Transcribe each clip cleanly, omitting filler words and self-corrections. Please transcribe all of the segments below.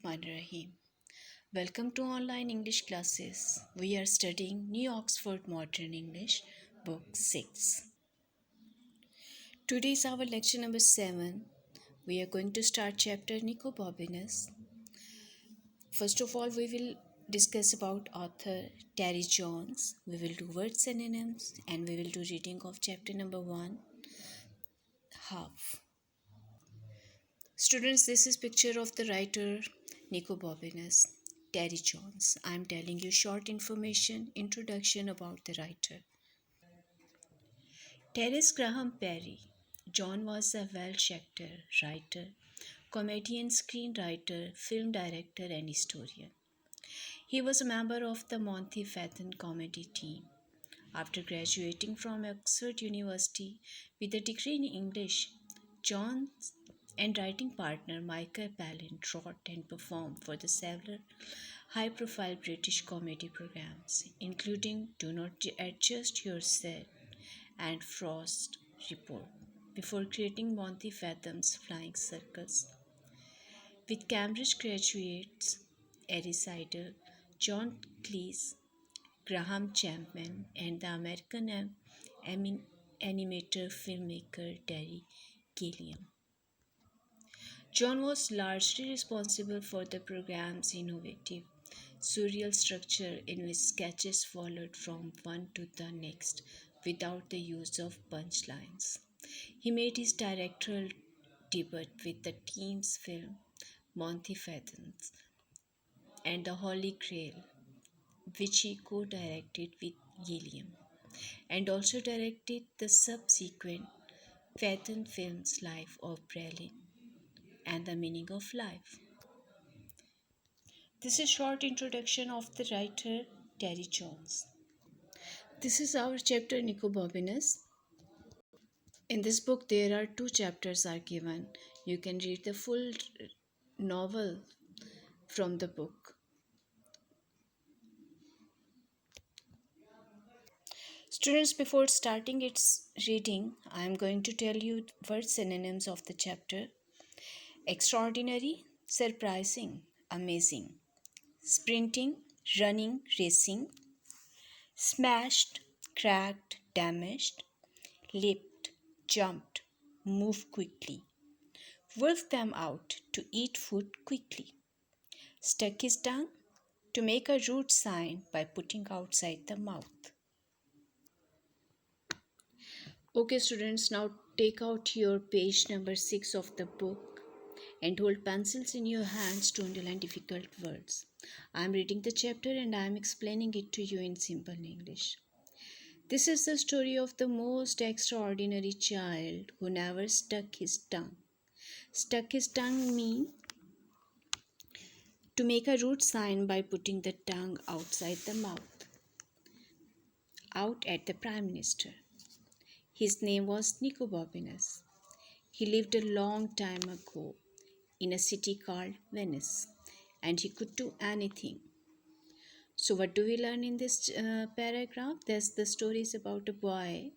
Bismillahirrahmanirrahim. Welcome to online English classes. We are studying New Oxford Modern English, Book 6. Today is our lecture number 7. We are going to start chapter Nicobobinus. First of all, we will discuss about author Terry Jones. We will do word synonyms and we will do reading of chapter number 1, half. Students, this is picture of the writer Nicobobinus, Terry Jones. I am telling you short information, introduction about the writer. Terence Graham Perry. John was a Welsh actor, writer, comedian, screenwriter, film director, and historian. He was a member of the Monty Python comedy team. After graduating from Oxford University with a degree in English, John and writing partner Michael Palin wrote and performed for the several high-profile British comedy programs, including Do Not Adjust Yourself and Frost Report, before creating Monty Python's Flying Circus. With Cambridge graduates Eddie Seidel, John Cleese, Graham Chapman, and the American animator filmmaker Terry Gilliam. John was largely responsible for the program's innovative, surreal structure in which sketches followed from one to the next without the use of punchlines. He made his directorial debut with the team's film Monty Python and the Holy Grail, which he co-directed with Gilliam, and also directed the subsequent Python films Life of Brian and The Meaning of Life. This is short introduction of the writer Terry Jones. This is our chapter Nicobobinus. In this book there are 2 chapters are given. You can read the full novel from the book. Students, before starting its reading, I am going to tell you word synonyms of the chapter. Extraordinary, surprising, amazing. Sprinting, running, racing. Smashed, cracked, damaged. Leaped, jumped, moved quickly. Wolfed them out to eat food quickly. Stuck his tongue to make a rude sign by putting outside the mouth. Okay, students, now take out your page number 6 of the book and hold pencils in your hands to underline difficult words. I am reading the chapter and I am explaining it to you in simple English. This is the story of the most extraordinary child who never stuck his tongue. Stuck his tongue means to make a rude sign by putting the tongue outside the mouth, out at the Prime Minister. His name was Nicobobinus. He lived a long time ago in a city called Venice, and he could do anything. So what do we learn in this paragraph? The story is about a boy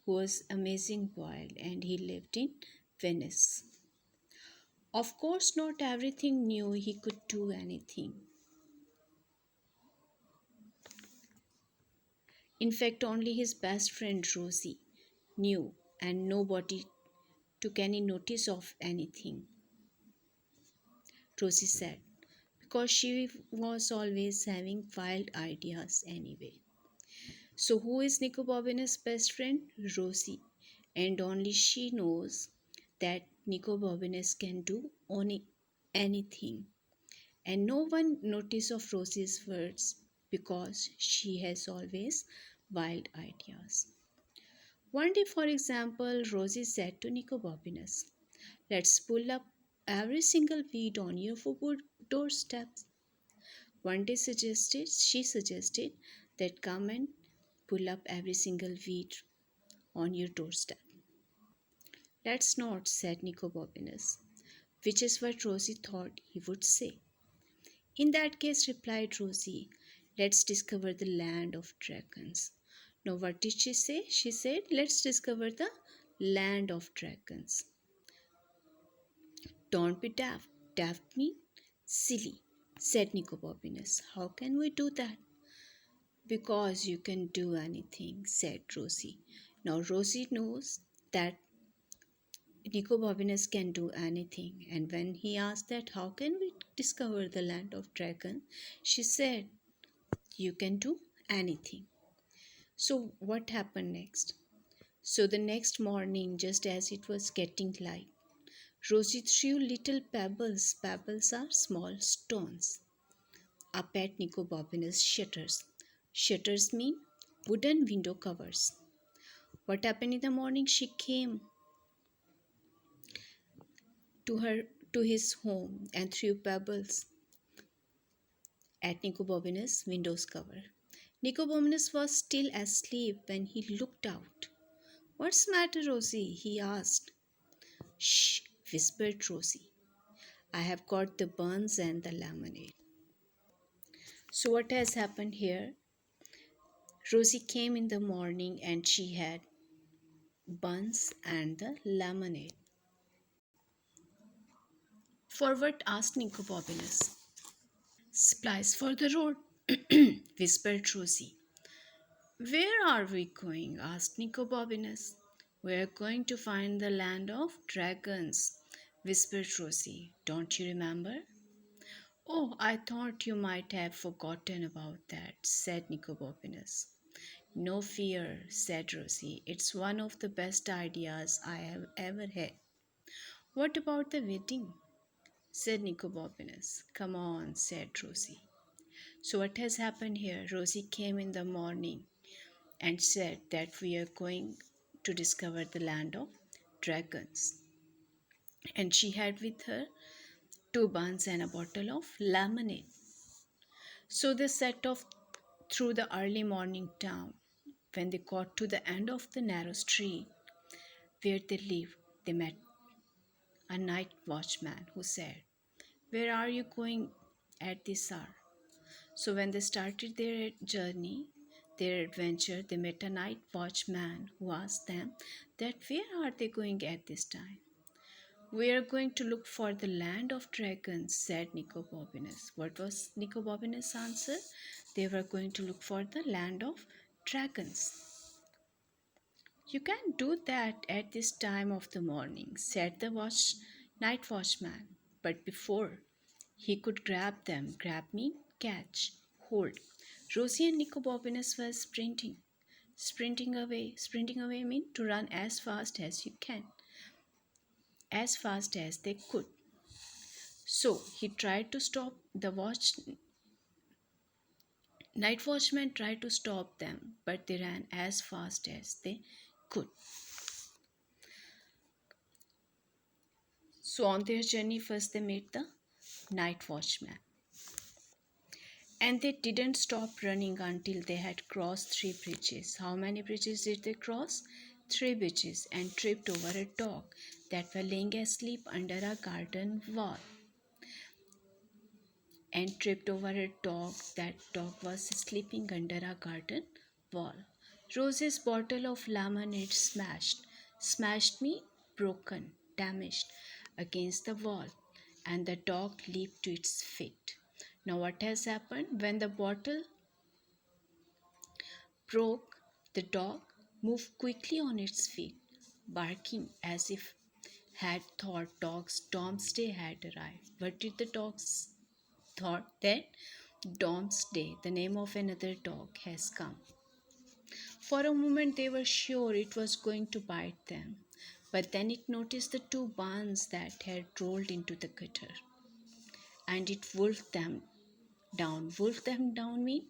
who was amazing boy and he lived in Venice. Of course, not everything knew he could do anything. In fact, only his best friend Rosie knew, and nobody took any notice of anything. Rosie said, because she was always having wild ideas anyway. So who is Nicobobinus' best friend? Rosie. And only she knows that Nicobobinus can do only anything. And no one notices of Rosie's words because she has always wild ideas. One day, for example, Rosie said to Nicobobinus, let's pull up every single weed on your doorsteps. One day she suggested that come and pull up every single weed on your doorstep. Let's not, said Nicobobinus, which is what Rosie thought he would say. In that case, replied Rosie, let's discover the land of dragons. Now, what did she say? She said, let's discover the land of dragons. Don't be daft. Daft me? Silly, said Nicobobinus. How can we do that? Because you can do anything, said Rosie. Now Rosie knows that Nicobobinus can do anything, and when he asked that how can we discover the land of dragon, she said, you can do anything. So what happened next? So the next morning, just as it was getting light, Rosie threw little pebbles. Pebbles are small stones up at Nicobobinus' shutters. Shutters mean wooden window covers. What happened in the morning? She came to her to his home and threw pebbles at Nicobobinus' windows cover. Nicobobinus was still asleep when he looked out. What's the matter, Rosie? He asked. Shh, whispered Rosie. I have got the buns and the lemonade. So, what has happened here? Rosie came in the morning and she had buns and the lemonade. For what? Asked Nicobobinus. Supplies for the road, whispered Rosie. Where are we going? Asked Nicobobinus. We are going to find the land of dragons, whispered Rosie. Don't you remember? Oh, I thought you might have forgotten about that, said Nicobobinus. No fear, said Rosie. It's one of the best ideas I have ever had. What about the wedding? Said Nicobobinus. Come on, said Rosie. So what has happened here? Rosie came in the morning and said that we are going to discover the land of dragons. And she had with her two buns and a bottle of lemonade. So they set off through the early morning town. When they got to the end of the narrow street where they lived, they met a night watchman who said, where are you going at this hour? So when they started their journey, their adventure, they met a night watchman who asked them that where are they going at this time? We are going to look for the land of dragons, said Nicobobinus. What was Nicobobinus' answer? They were going to look for the land of dragons. You can't do that at this time of the morning, said the night watchman. But before he could grab them, grab me, catch, hold. Rosie and Nicobobinus were sprinting. Sprinting away mean to run as fast as you can, as fast as they could. So he tried to stop the night watchman tried to stop them, but they ran as fast as they could. So on their journey, first they met the night watchman. And they didn't stop running until they had crossed three bridges. How many bridges did they cross? Three bridges, and tripped over a dog that were laying asleep under a garden wall. And tripped over a dog. That dog was sleeping under a garden wall. Rose's bottle of lemonade smashed me, broken, damaged against the wall, and the dog leaped to its feet. Now, what has happened? When the bottle broke, the dog moved quickly on its feet, barking as if had thought dog's Domesday had arrived. What did the dogs thought? That Domesday, the name of another dog, has come. For a moment they were sure it was going to bite them, but then it noticed the two buns that had rolled into the gutter, and it wolfed them down. Wolf them down mean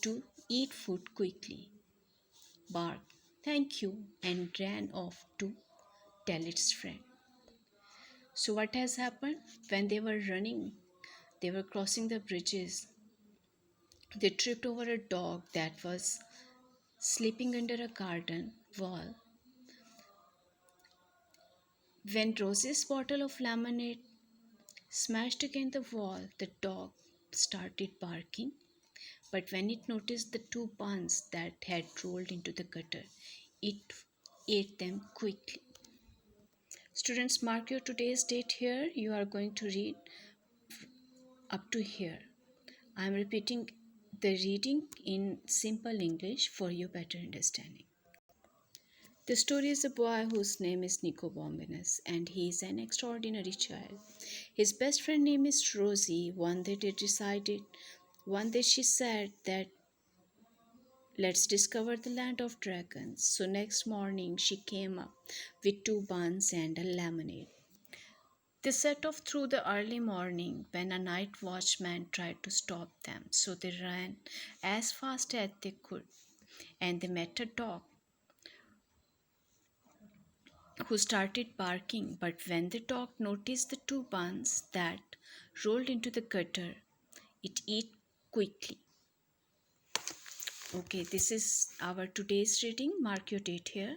to eat food quickly, bark, thank you, and ran off to tell its friend. So, what has happened? When they were running, they were crossing the bridges. They tripped over a dog that was sleeping under a garden wall. When Rose's bottle of lemonade smashed against the wall, the dog started barking. But when it noticed the two buns that had rolled into the gutter, it ate them quickly. Students, mark your today's date here. You are going to read up to here. I'm repeating the reading in simple English for your better understanding. The story is a boy whose name is Nicobobinus, and he is an extraordinary child. His best friend name is Rosie. One day she said that let's discover the land of dragons. So next morning she came up with two buns and a lemonade. They set off through the early morning when a night watchman tried to stop them. So they ran as fast as they could, and they met a dog who started barking. But when the dog noticed the two buns that rolled into the gutter, it ate quickly. Okay, this is our today's reading. Mark your date here.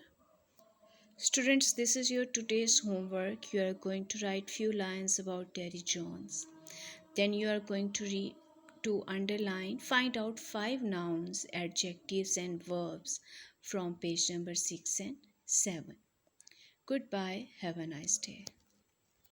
Students, this is your today's homework. You are going to write few lines about Terry Jones. Then you are going to underline, find out 5 nouns, adjectives and verbs from page number 6 and 7. Goodbye. Have a nice day.